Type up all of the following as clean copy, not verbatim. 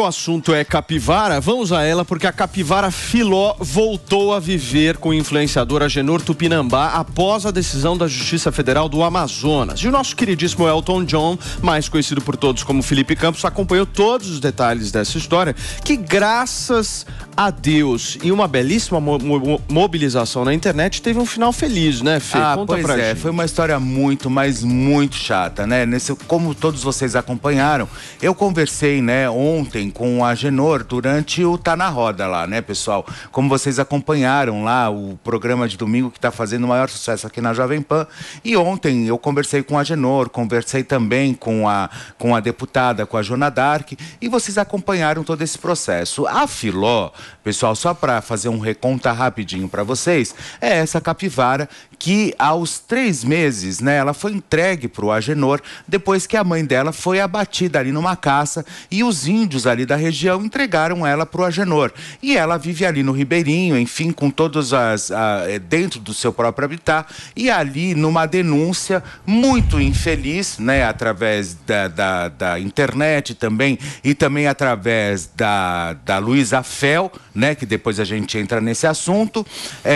o assunto é capivara, vamos a ela, porque a capivara filó voltou a viver com o influenciador Agenor Tupinambá após a decisão da Justiça Federal do Amazonas. E o nosso queridíssimo Elton John, mais conhecido por todos como Felipe Campos, acompanhou todos os detalhes dessa história, que graças a Deus e uma belíssima mobilização na internet teve um final feliz, né, Fê? Conta pra gente. Foi uma história muito, mas muito chata, né? Como todos vocês acompanharam, eu conversei, né, ontem com a Agenor durante o Tá na Roda lá, né, pessoal? Como vocês acompanharam lá, o programa de domingo que está fazendo o maior sucesso aqui na Jovem Pan. E ontem eu conversei com a Agenor, conversei também com a deputada, com a Joana Dark, e vocês acompanharam todo esse processo. A Filó, pessoal, só para fazer um reconta rapidinho para vocês, é essa capivara que aos 3 meses, né, ela foi entregue para o Agenor depois que a mãe dela foi abatida ali numa caça e os índios ali da região entregaram ela para o Agenor. E ela vive ali no Ribeirinho, enfim, com todas dentro do seu próprio habitat, e ali numa denúncia muito infeliz, né, através da internet também, e também através da Luísa Fel, né, que depois a gente entra nesse assunto,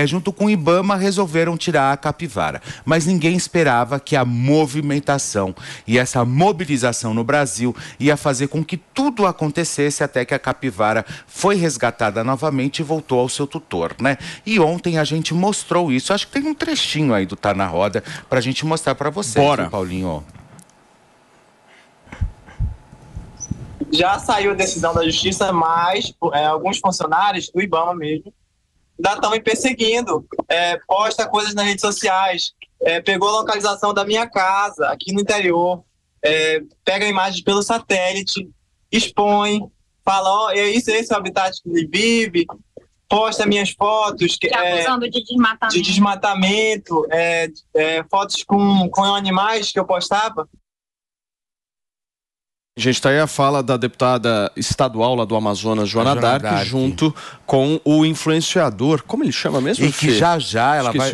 junto com o IBAMA resolveram tirar a capivara. Mas ninguém esperava que a movimentação e essa mobilização no Brasil ia fazer com que tudo acontecesse até que a capivara foi resgatada novamente e voltou ao seu tutor, né? E ontem a gente mostrou isso. Acho que tem um trechinho aí do Tá na Roda pra gente mostrar pra vocês. Bora, Paulinho. Já saiu a decisão da justiça, mas alguns funcionários do IBAMA mesmo ainda estão me perseguindo. Posta coisas nas redes sociais, pegou a localização da minha casa aqui no interior, pega imagens pelo satélite, expõe, fala, esse é o habitat que ele vive, posta minhas fotos acusando de desmatamento, fotos com animais que eu postava. A gente está aí a fala da deputada estadual lá do Amazonas, Joana Dark, junto com o influenciador, como ele chama mesmo? E que já ela vai,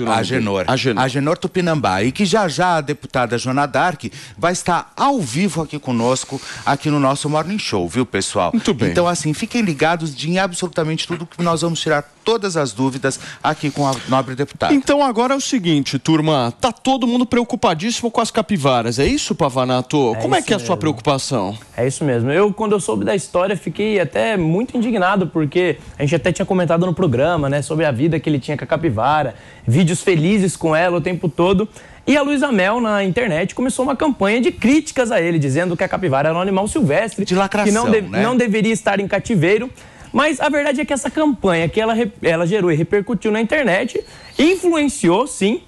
Agenor Tupinambá, e que já a deputada Joana Dark vai estar ao vivo aqui conosco, aqui no nosso Morning Show, viu, pessoal? Muito bem. Então, assim, fiquem ligados em absolutamente tudo que nós vamos tirar todas as dúvidas aqui com a nobre deputada. Então agora é o seguinte, turma, tá todo mundo preocupadíssimo com as capivaras, é isso, Pavanato? Como é que é a sua preocupação? É isso mesmo. Quando eu soube da história, fiquei até muito indignado, porque a gente até tinha comentado no programa, né, sobre a vida que ele tinha com a capivara, vídeos felizes com ela o tempo todo. E a Luísa Mel, na internet, começou uma campanha de críticas a ele, dizendo que a capivara era um animal silvestre, de lacração, que não deveria estar em cativeiro. Mas a verdade é que essa campanha que ela gerou e repercutiu na internet influenciou, sim,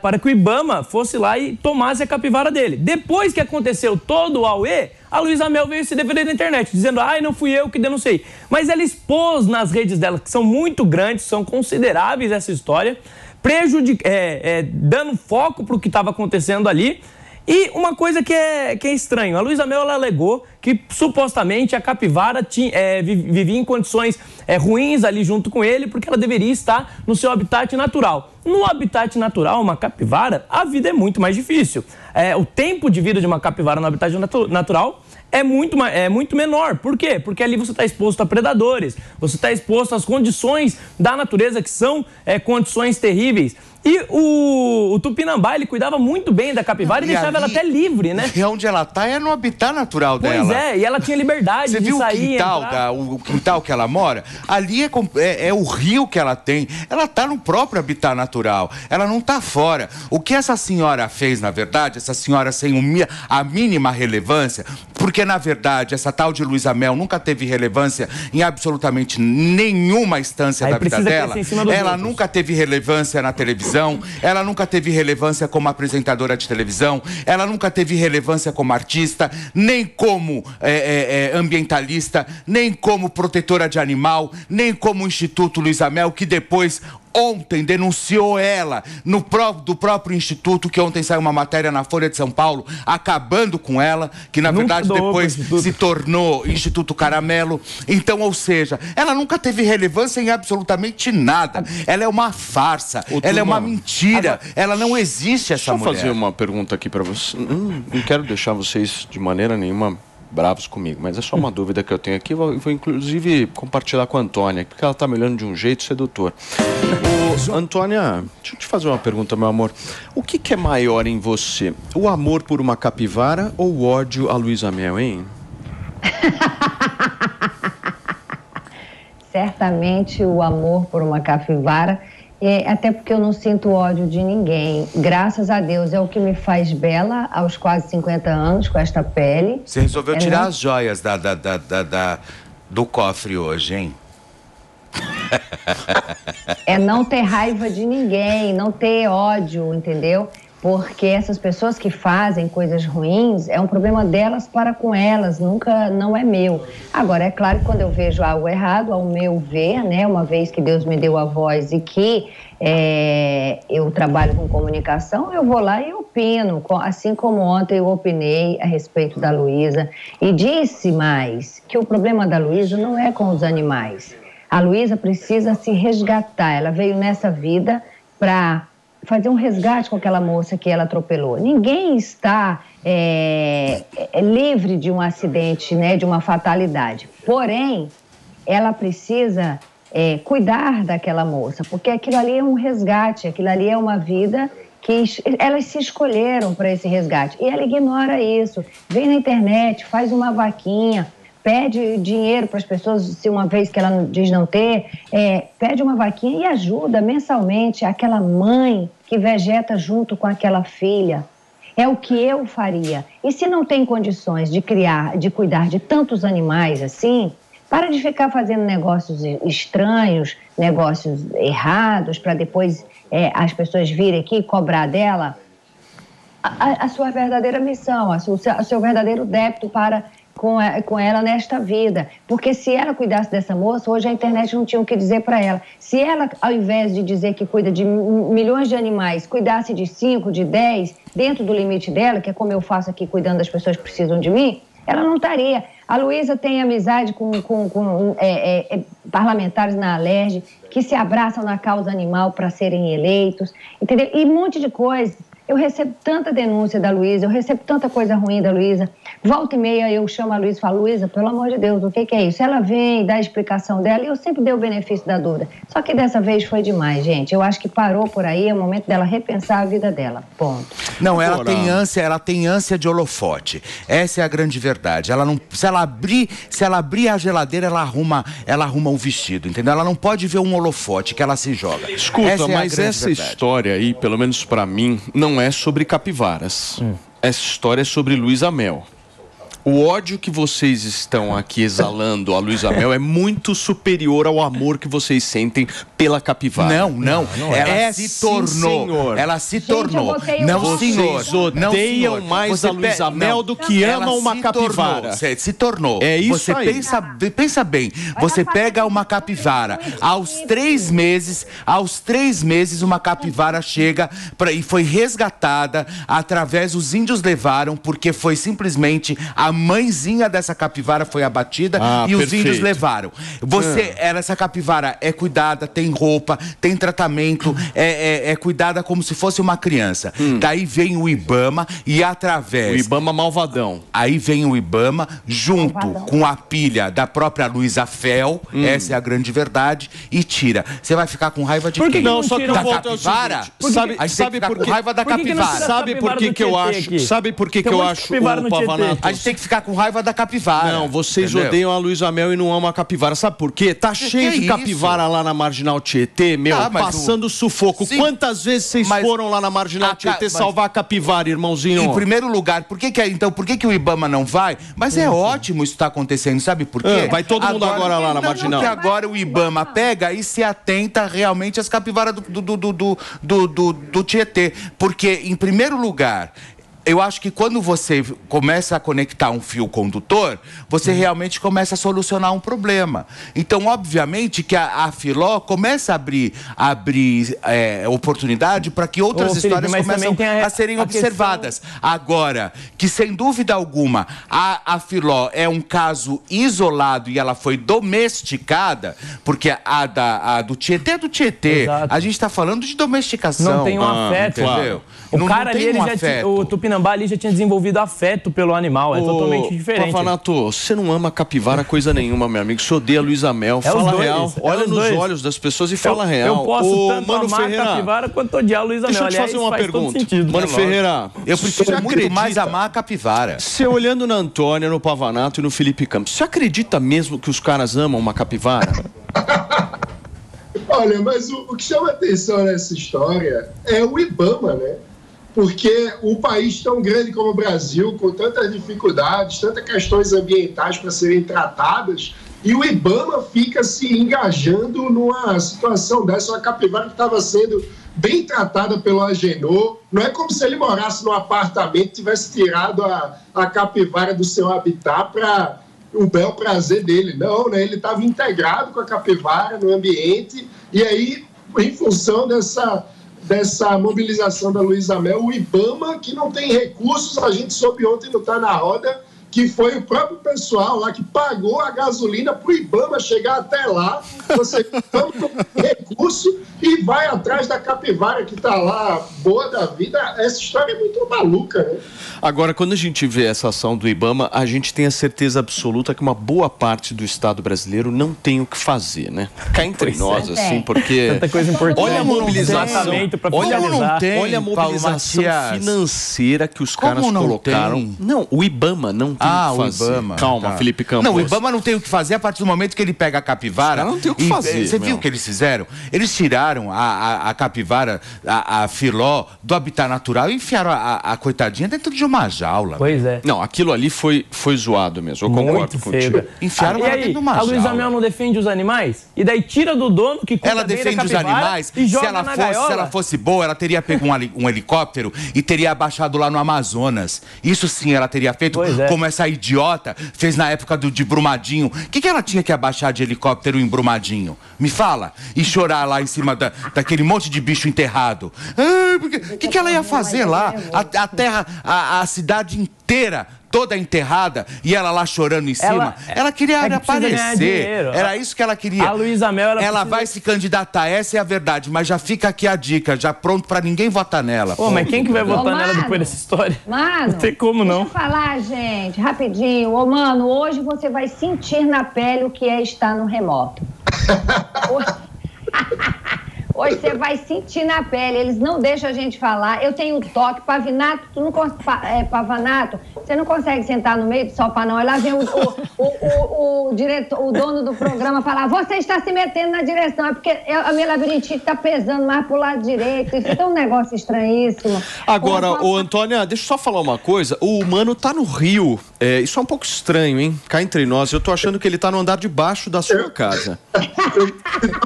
para que o IBAMA fosse lá e tomasse a capivara dele. Depois que aconteceu todo o auê, a Luísa Mel veio se defender na internet, dizendo, não fui eu que denunciei. Mas ela expôs nas redes dela, que são muito grandes, são consideráveis essa história, dando foco para o que estava acontecendo ali. E uma coisa que é estranho, a Luísa Mel ela alegou que supostamente a capivara vivia em condições ruins ali junto com ele, porque ela deveria estar no seu habitat natural. No habitat natural, uma capivara, a vida é muito mais difícil. O tempo de vida de uma capivara no habitat natural é muito menor. Por quê? Porque ali você está exposto a predadores, você está exposto às condições da natureza que são condições terríveis. E o Tupinambá, ele cuidava muito bem da capivara e deixava ela até livre, né? E onde ela tá é no habitat natural dela. Pois é, e ela tinha liberdade de sair. Você viu o quintal que ela mora? Ali é o rio que ela tem. Ela tá no próprio habitat natural. Ela não tá fora. O que essa senhora fez, na verdade, essa senhora sem a mínima relevância, porque, na verdade, essa tal de Luísa Mel nunca teve relevância em absolutamente nenhuma instância da vida dela. Ela nunca teve relevância na televisão. Ela nunca teve relevância como apresentadora de televisão, ela nunca teve relevância como artista, nem como ambientalista, nem como protetora de animal, nem como Instituto Luísa Mel, que depois ontem denunciou ela do próprio Instituto, que ontem saiu uma matéria na Folha de São Paulo, acabando com ela, que na verdade depois se tornou Instituto Caramelo. Então, ou seja, ela nunca teve relevância em absolutamente nada. Ela é uma farsa, ela é uma mentira, ela não existe essa mulher. Deixa eu fazer uma pergunta aqui para vocês. Não quero deixar vocês de maneira nenhuma bravos comigo, mas é só uma dúvida que eu tenho aqui. Vou inclusive compartilhar com a Antônia, porque ela tá me olhando de um jeito sedutor. Antônia, deixa eu te fazer uma pergunta, meu amor. O que é maior em você? O amor por uma capivara ou o ódio a Luísa Mel, hein? Certamente o amor por uma capivara, até porque eu não sinto ódio de ninguém. Graças a Deus, é o que me faz bela aos quase 50 anos com esta pele. Você resolveu tirar as joias do cofre hoje, hein? É não ter raiva de ninguém, não ter ódio, entendeu? Porque essas pessoas que fazem coisas ruins, é um problema delas para com elas, nunca, não é meu. Agora, é claro que quando eu vejo algo errado, ao meu ver, né, uma vez que Deus me deu a voz e que eu trabalho com comunicação, eu vou lá e opino, assim como ontem eu opinei a respeito da Luísa e disse mais que o problema da Luísa não é com os animais. A Luísa precisa se resgatar, ela veio nessa vida para fazer um resgate com aquela moça que ela atropelou. Ninguém está livre de um acidente, né, de uma fatalidade. Porém, ela precisa cuidar daquela moça, porque aquilo ali é um resgate, aquilo ali é uma vida que elas se escolheram para esse resgate. E ela ignora isso. Vem na internet, faz uma vaquinha, pede dinheiro para as pessoas, se uma vez que ela diz não ter, pede uma vaquinha e ajuda mensalmente aquela mãe que vegeta junto com aquela filha. É o que eu faria. E se não tem condições de cuidar de tantos animais assim, para de ficar fazendo negócios estranhos, negócios errados, para depois as pessoas virem aqui e cobrar dela a sua verdadeira missão, o seu verdadeiro débito com ela nesta vida. Porque se ela cuidasse dessa moça, hoje a internet não tinha o que dizer para ela. Se ela, ao invés de dizer que cuida de milhões de animais, cuidasse de 5, de 10, dentro do limite dela, que é como eu faço aqui cuidando das pessoas que precisam de mim, ela não estaria. A Luísa tem amizade com parlamentares na Alerj que se abraçam na causa animal para serem eleitos, entendeu? E um monte de coisa. Eu recebo tanta denúncia da Luísa, eu recebo tanta coisa ruim da Luísa. Volta e meia eu chamo a Luísa e falo, Luísa, pelo amor de Deus, o que é isso? Ela vem, dá a explicação dela e eu sempre dei o benefício da dúvida. Só que dessa vez foi demais, gente. Eu acho que parou por aí, é o momento dela repensar a vida dela. Ponto. Não, ela tem ânsia de holofote. Essa é a grande verdade. Ela não, se ela abrir a geladeira, ela arruma o vestido, entendeu? Ela não pode ver um holofote que ela se joga. Escuta, mas essa história aí, pelo menos pra mim, não é sobre capivaras. Essa história é sobre Luísa Mel. O ódio que vocês estão aqui exalando a Luísa Mel é muito superior ao amor que vocês sentem pela capivara. Não. Ela se tornou. Ela se tornou. Não, senhor. Vocês odeiam mais a Luísa Mel do que amam uma capivara. Se tornou. É isso você aí. Pensa bem. Você pega uma capivara. Aos 3 meses, uma capivara chega e foi resgatada através, os índios levaram, porque foi simplesmente a mãezinha dessa capivara foi abatida e os índios levaram. Essa capivara é cuidada, tem roupa, tem tratamento, é cuidada como se fosse uma criança. Daí vem o IBAMA e através... O IBAMA malvadão. Aí vem o IBAMA junto com a pilha da própria Luísa Fel, essa é a grande verdade, e tira. Você vai ficar com raiva de quem? Não, só que da capivara? Sabe por que raiva da capivara? Sabe por que eu acho? Sabe por que eu acho o Pavanato? A gente tem que ficar com raiva da capivara. Não, vocês odeiam a Luísa Mel e não amam a capivara. Sabe por quê? Tá cheio de capivara lá na Marginal Tietê, passando sufoco. Sim. Quantas vezes vocês foram lá na Marginal Tietê salvar a capivara, irmãozinho? Em primeiro lugar, por que o IBAMA não vai? Mas é ótimo isso tá acontecendo, sabe por quê? Vai todo mundo agora lá na Marginal. Porque agora o IBAMA pega e se atenta realmente às capivaras do Tietê. Porque, em primeiro lugar... Eu acho que quando você começa a conectar um fio condutor, você realmente começa a solucionar um problema. Então, obviamente, que a Filó começa a abrir oportunidade para que outras histórias comecem a serem observadas. Agora, que sem dúvida alguma, a Filó é um caso isolado e ela foi domesticada, porque a do Tietê é do Tietê. Exato. A gente está falando de domesticação. Não tem um afeto. Entendeu? O cara ali, o Tupinambá, Tupinambá ali já tinha desenvolvido afeto pelo animal. É totalmente diferente. Pavanato, você não ama capivara coisa nenhuma, meu amigo. Você odeia Luísa Mel. Fala real. Olha nos olhos das pessoas e fala real. Eu posso tanto amar a capivara quanto odiar a Luísa Mel. Deixa eu te fazer uma pergunta. Mano Ferreira, eu prefiro muito mais amar a capivara. Você olhando na Antônia, no Pavanato e no Felipe Campos, você acredita mesmo que os caras amam uma capivara? Olha, mas o que chama atenção nessa história é o IBAMA, né? Porque um país tão grande como o Brasil, com tantas dificuldades, tantas questões ambientais para serem tratadas, e o IBAMA fica se engajando numa situação dessa, uma capivara que estava sendo bem tratada pelo Agenor. Não é como se ele morasse num apartamento e tivesse tirado a capivara do seu habitat para o bel prazer dele. Não, né? Ele estava integrado com a capivara no ambiente, e aí, em função dessa mobilização da Luísa Mel, o IBAMA, que não tem recursos, a gente soube ontem no Tá na Roda, que foi o próprio pessoal lá que pagou a gasolina para o IBAMA chegar até lá, você toma recurso e vai atrás da capivara que está lá, boa da vida. Essa história é muito maluca, né? Agora, quando a gente vê essa ação do IBAMA, a gente tem a certeza absoluta que uma boa parte do Estado brasileiro não tem o que fazer, né? Cá entre nós, assim, porque... Tanta coisa importante. Olha a mobilização, olha a mobilização financeira que os caras colocaram. Não, o IBAMA não tem o que fazer. O IBAMA. Calma, tá. Felipe Campos. Não, o IBAMA não tem o que fazer a partir do momento que ele pega a capivara. Não tem o que fazer. Você viu o que eles fizeram? Eles tiraram a capivara, a filó, do habitat natural e enfiaram a coitadinha dentro de uma jaula. Pois é. Não, aquilo ali foi zoado mesmo. Eu concordo contigo. Enfiaram ela dentro de uma jaula. A Luísa Mel não defende os animais? E daí tira do dono que cuida ela defende os animais. E joga se ela fosse boa, ela teria pego um helicóptero e teria abaixado lá no Amazonas. Isso sim ela teria feito, como essa idiota fez na época de Brumadinho. O que ela tinha que abaixar de helicóptero em Brumadinho? Me fala. E chorar lá em cima daquele monte de bicho enterrado. O que ela ia fazer lá? A terra, a cidade inteira toda enterrada e ela lá chorando em cima. Ela queria aparecer. Era isso que ela queria. A Luísa Mel, ela vai se candidatar, essa é a verdade, mas já fica aqui a dica, já pronto pra ninguém votar nela. Pô, mas quem que vai votar nela depois dessa história? Mano, não tem como não. Deixa eu falar, gente, rapidinho. Ô, mano, hoje você vai sentir na pele o que é estar no remoto. Hoje você vai sentir na pele, eles não deixam a gente falar. Eu tenho toque, Pavanato, Pavanato, você não consegue sentar no meio do sofá, não. Aí lá vem o diretor, o dono do programa falar: você está se metendo na direção, é porque a minha labirintite está pesando mais pro lado direito. Isso é um negócio estranhíssimo. Agora, Antônia, deixa eu só falar uma coisa. O Mano tá no Rio. Isso é um pouco estranho, hein? Cá entre nós. Eu tô achando que ele tá no andar de baixo da sua casa.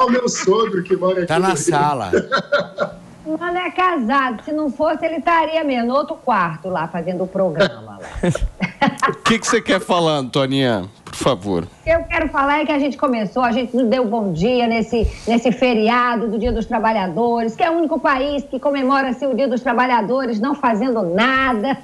O meu sogro que mora aqui. Tá na sala. O Mano é casado. Se não fosse, ele estaria mesmo no outro quarto lá, fazendo o programa. O que você quer falar, Antoninha? Por favor. O que eu quero falar é que a gente deu bom dia nesse feriado do Dia dos Trabalhadores, que é o único país que comemora-se o Dia dos Trabalhadores não fazendo nada.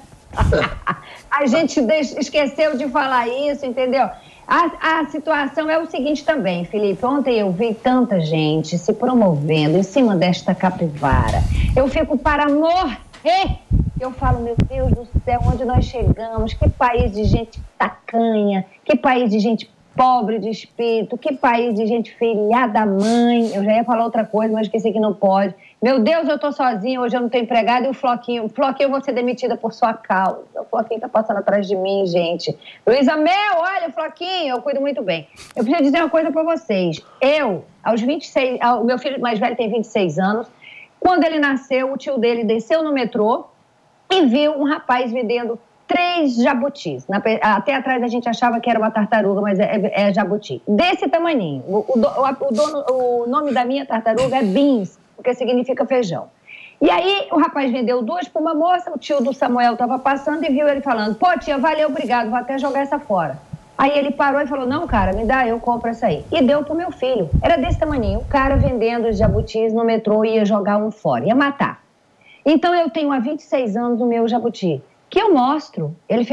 A gente esqueceu de falar isso, entendeu? A situação é o seguinte também, Felipe. Ontem eu vi tanta gente se promovendo em cima desta capivara. Eu fico para morrer. Eu falo, meu Deus do céu, onde nós chegamos? Que país de gente tacanha, que país de gente pobre de espírito, que país de gente filha da mãe. Eu já ia falar outra coisa, mas esqueci que não pode. Meu Deus, eu tô sozinha, hoje eu não tenho empregado, e o Floquinho eu vou ser demitida por sua causa. O Floquinho tá passando atrás de mim, gente. Luísa Mel, olha, Floquinho, eu cuido muito bem. Eu preciso dizer uma coisa pra vocês. Aos 26, o meu filho mais velho tem 26 anos, quando ele nasceu, o tio dele desceu no metrô e viu um rapaz vendendo 3 jabutis. Até atrás a gente achava que era uma tartaruga, mas é jabuti. Desse tamaninho. O nome da minha tartaruga é Beans, porque significa feijão. E aí o rapaz vendeu 2 para uma moça, o tio do Samuel estava passando e viu ele falando: pô, tia, valeu, obrigado, vou até jogar essa fora. Aí ele parou e falou: não, cara, me dá, eu compro essa aí. E deu pro meu filho. Era desse tamaninho. O cara vendendo os jabutis no metrô ia jogar um fora, ia matar. Então eu tenho há 26 anos o meu jabuti, que eu mostro. Ele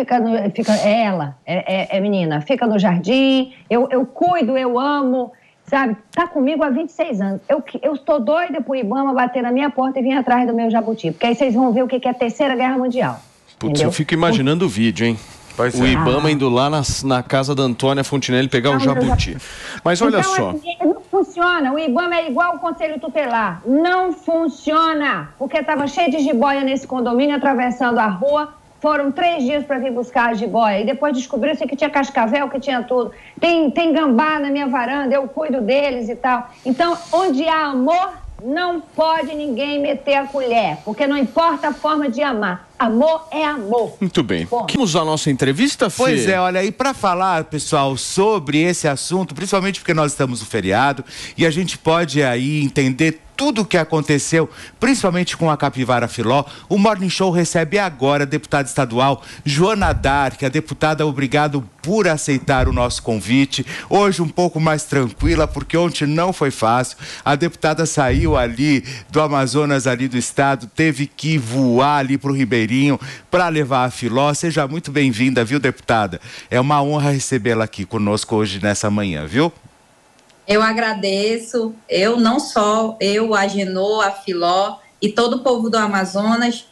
menina, fica no jardim, eu cuido, eu amo, sabe? Tá comigo há 26 anos. Eu estou doida pro IBAMA bater na minha porta e vir atrás do meu jabuti, porque aí vocês vão ver o que é a Terceira Guerra Mundial. Putz, eu fico imaginando o vídeo, hein? O Ibama indo lá na casa da Antônia Fontinelli pegar o jabuti. Mas olha só. Não funciona. O Ibama é igual o Conselho Tutelar. Não funciona. Porque estava cheio de jiboia nesse condomínio, atravessando a rua. Foram 3 dias para vir buscar a jiboia. E depois descobriu-se que tinha cascavel, que tinha tudo. Tem gambá na minha varanda, eu cuido deles e tal. Então, onde há amor, não pode ninguém meter a colher. Porque não importa a forma de amar. Amor é amor. Muito bem. Vamos à nossa entrevista, Fê? Pois é, olha, e para falar, pessoal, sobre esse assunto, principalmente porque nós estamos no feriado, e a gente pode aí entender tudo o que aconteceu, principalmente com a Capivara Filó, o Morning Show recebe agora a deputada estadual Joana Dark. A deputada, obrigado por aceitar o nosso convite. Hoje um pouco mais tranquila, porque ontem não foi fácil. A deputada saiu ali do Amazonas, ali do estado, teve que voar ali para o Ribeirinho para levar a Filó. Seja muito bem-vinda, viu, deputada? É uma honra recebê-la aqui conosco hoje nessa manhã, viu? Eu agradeço, a Agenor, a Filó e todo o povo do Amazonas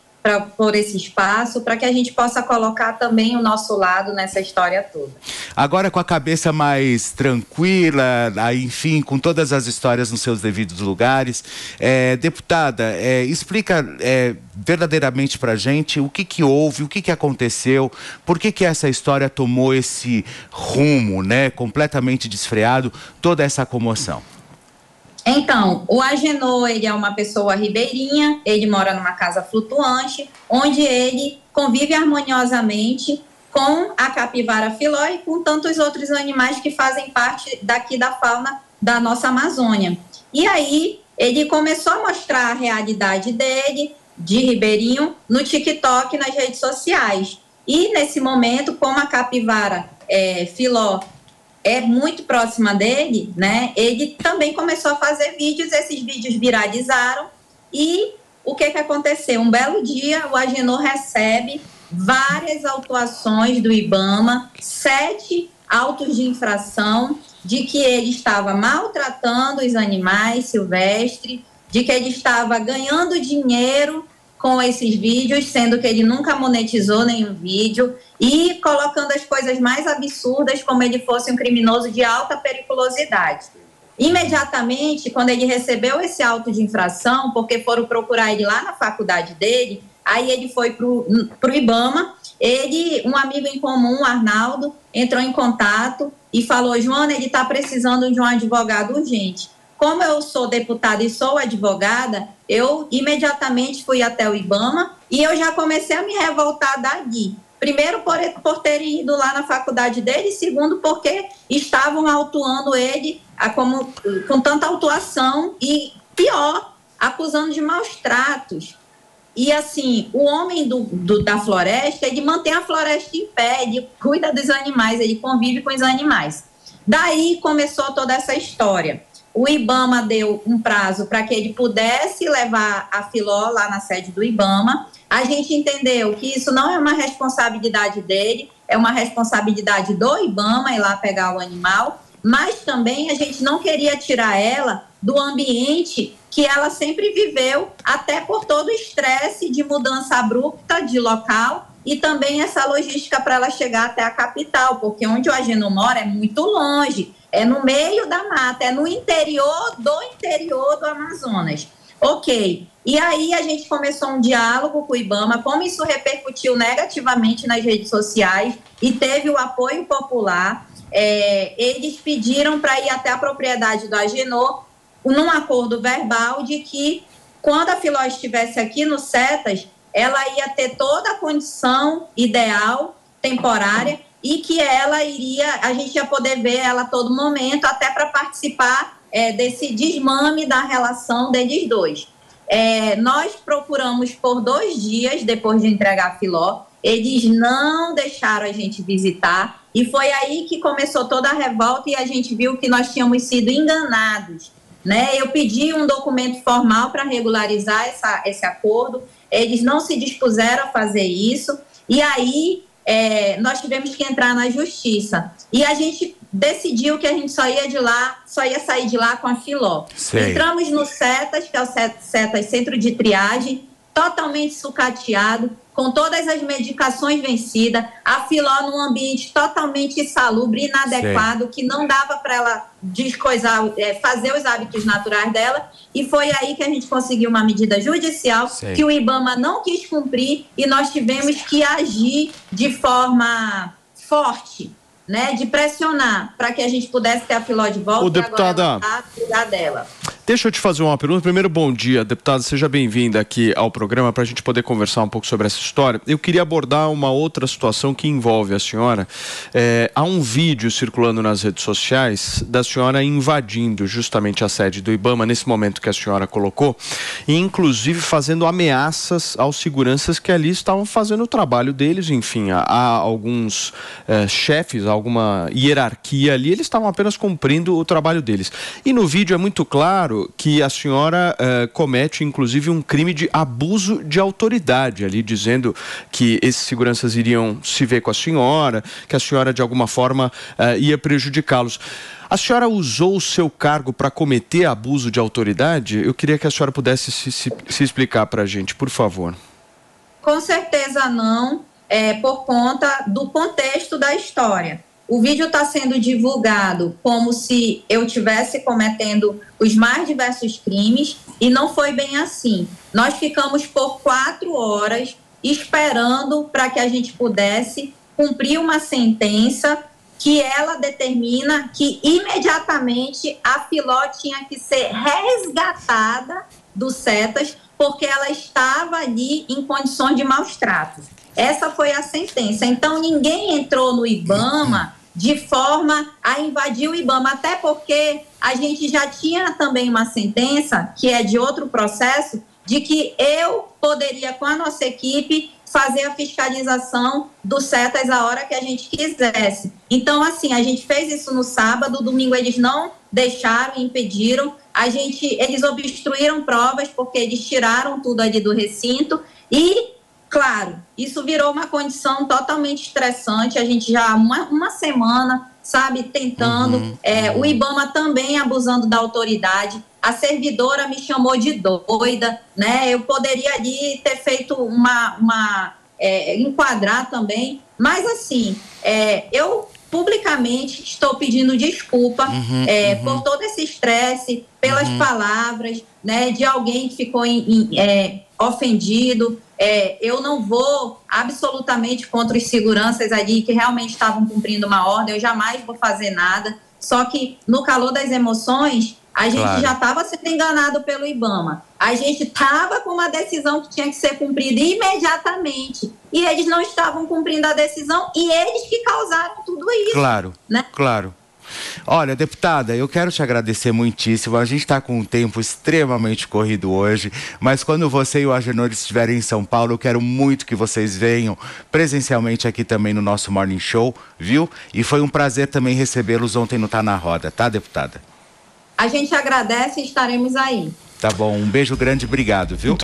por esse espaço, para que a gente possa colocar também o nosso lado nessa história toda. Agora com a cabeça mais tranquila, enfim, com todas as histórias nos seus devidos lugares, deputada, explica verdadeiramente para a gente o que houve, o que aconteceu, por que essa história tomou esse rumo, né, completamente desfreado, toda essa comoção. Então, o Agenor, ele é uma pessoa ribeirinha, ele mora numa casa flutuante, onde ele convive harmoniosamente com a capivara filó e com tantos outros animais que fazem parte daqui da fauna da nossa Amazônia. E aí, ele começou a mostrar a realidade dele, de ribeirinho, no TikTok, nas redes sociais. E, nesse momento, como a capivara filó é muito próxima dele, né? Ele também começou a fazer vídeos, esses vídeos viralizaram e o que aconteceu? Um belo dia o Agenor recebe várias autuações do Ibama, 7 autos de infração de que ele estava maltratando os animais silvestres, de que ele estava ganhando dinheiro com esses vídeos, sendo que ele nunca monetizou nenhum vídeo, e colocando as coisas mais absurdas como ele fosse um criminoso de alta periculosidade. Imediatamente, quando ele recebeu esse auto de infração, porque foram procurar ele lá na faculdade dele, aí ele foi para o Ibama, um amigo em comum, Arnaldo, entrou em contato e falou: Joana, ele está precisando de um advogado urgente. Como eu sou deputada e sou advogada, eu imediatamente fui até o Ibama e eu já comecei a me revoltar dali. Primeiro, por terem ido lá na faculdade dele, e segundo, porque estavam autuando ele com tanta autuação e, pior, acusando de maus tratos. E, assim, o homem da floresta, ele mantém a floresta em pé, ele cuida dos animais, ele convive com os animais. Daí começou toda essa história. O Ibama deu um prazo para que ele pudesse levar a Filó lá na sede do Ibama. A gente entendeu que isso não é uma responsabilidade dele, é uma responsabilidade do Ibama ir lá pegar o animal, mas também a gente não queria tirar ela do ambiente que ela sempre viveu, até por todo o estresse de mudança abrupta de local e também essa logística para ela chegar até a capital, porque onde o Agenor mora é muito longe. É no meio da mata, é no interior do Amazonas. Ok. E aí a gente começou um diálogo com o Ibama, como isso repercutiu negativamente nas redes sociais e teve o apoio popular. Eles pediram para ir até a propriedade do Agenor, num acordo verbal de que, quando a Filó estivesse aqui no CETAS, ela ia ter toda a condição ideal, temporária, e que a gente ia poder ver ela a todo momento, até para participar desse desmame da relação deles dois. Nós procuramos por 2 dias, depois de entregar a Filó, eles não deixaram a gente visitar, e foi aí que começou toda a revolta e a gente viu que nós tínhamos sido enganados, né? Eu pedi um documento formal para regularizar esse acordo, eles não se dispuseram a fazer isso, e aí nós tivemos que entrar na justiça. E a gente decidiu que a gente só ia sair de lá com a Filó. Sei. Entramos no CETAS, que é o CETAS Centro de Triagem, totalmente sucateado, com todas as medicações vencidas, a Filó num ambiente totalmente insalubre, inadequado, que não dava para ela descoisar, fazer os hábitos naturais dela, e foi aí que a gente conseguiu uma medida judicial que o IBAMA não quis cumprir e nós tivemos que agir de forma forte, né, de pressionar para que a gente pudesse ter a Filó de volta. Ô, deputada, cuidar dela. Deixa eu te fazer uma pergunta. Primeiro, bom dia, deputada. Seja bem-vinda aqui ao programa para a gente poder conversar um pouco sobre essa história. Eu queria abordar uma outra situação que envolve a senhora. Há um vídeo circulando nas redes sociais da senhora invadindo justamente a sede do IBAMA, nesse momento que a senhora colocou, e inclusive fazendo ameaças aos seguranças que ali estavam fazendo o trabalho deles. Enfim, há alguns chefes, alguma hierarquia ali, eles estavam apenas cumprindo o trabalho deles. E no vídeo é muito claro que a senhora comete, inclusive, um crime de abuso de autoridade ali, dizendo que esses seguranças iriam se ver com a senhora, que a senhora, de alguma forma, ia prejudicá-los. A senhora usou o seu cargo para cometer abuso de autoridade? Eu queria que a senhora pudesse se explicar para a gente, por favor. Com certeza não, por conta do contexto da história. O vídeo está sendo divulgado como se eu estivesse cometendo os mais diversos crimes e não foi bem assim. Nós ficamos por 4 horas esperando para que a gente pudesse cumprir uma sentença que ela determina que imediatamente a Filó tinha que ser resgatada dos CETAS porque ela estava ali em condições de maus tratos. Essa foi a sentença. Então, ninguém entrou no IBAMA de forma a invadir o IBAMA, até porque a gente já tinha também uma sentença, que é de outro processo, de que eu poderia, com a nossa equipe, fazer a fiscalização dos CETAS a hora que a gente quisesse. Então, assim, a gente fez isso no sábado, domingo eles não deixaram, impediram, eles obstruíram provas, porque eles tiraram tudo ali do recinto e, claro, isso virou uma condição totalmente estressante. A gente já há uma semana, sabe, tentando. O IBAMA também abusando da autoridade. A servidora me chamou de doida, né? Eu poderia ali ter feito enquadrar também. Mas, assim, eu publicamente estou pedindo desculpa por todo esse estresse, pelas palavras, né, de alguém que ficou ofendido. Eu não vou absolutamente contra os seguranças ali que realmente estavam cumprindo uma ordem, eu jamais vou fazer nada, só que no calor das emoções, a gente já estava sendo enganado pelo IBAMA, a gente estava com uma decisão que tinha que ser cumprida imediatamente, e eles não estavam cumprindo a decisão, e eles que causaram tudo isso. Claro, né? Claro. Olha, deputada, eu quero te agradecer muitíssimo. A gente está com um tempo extremamente corrido hoje, mas quando você e o Agenor estiverem em São Paulo, eu quero muito que vocês venham presencialmente aqui também no nosso Morning Show, viu? E foi um prazer também recebê-los ontem no Tá na Roda, tá, deputada? A gente agradece e estaremos aí. Tá bom, um beijo grande, obrigado, viu?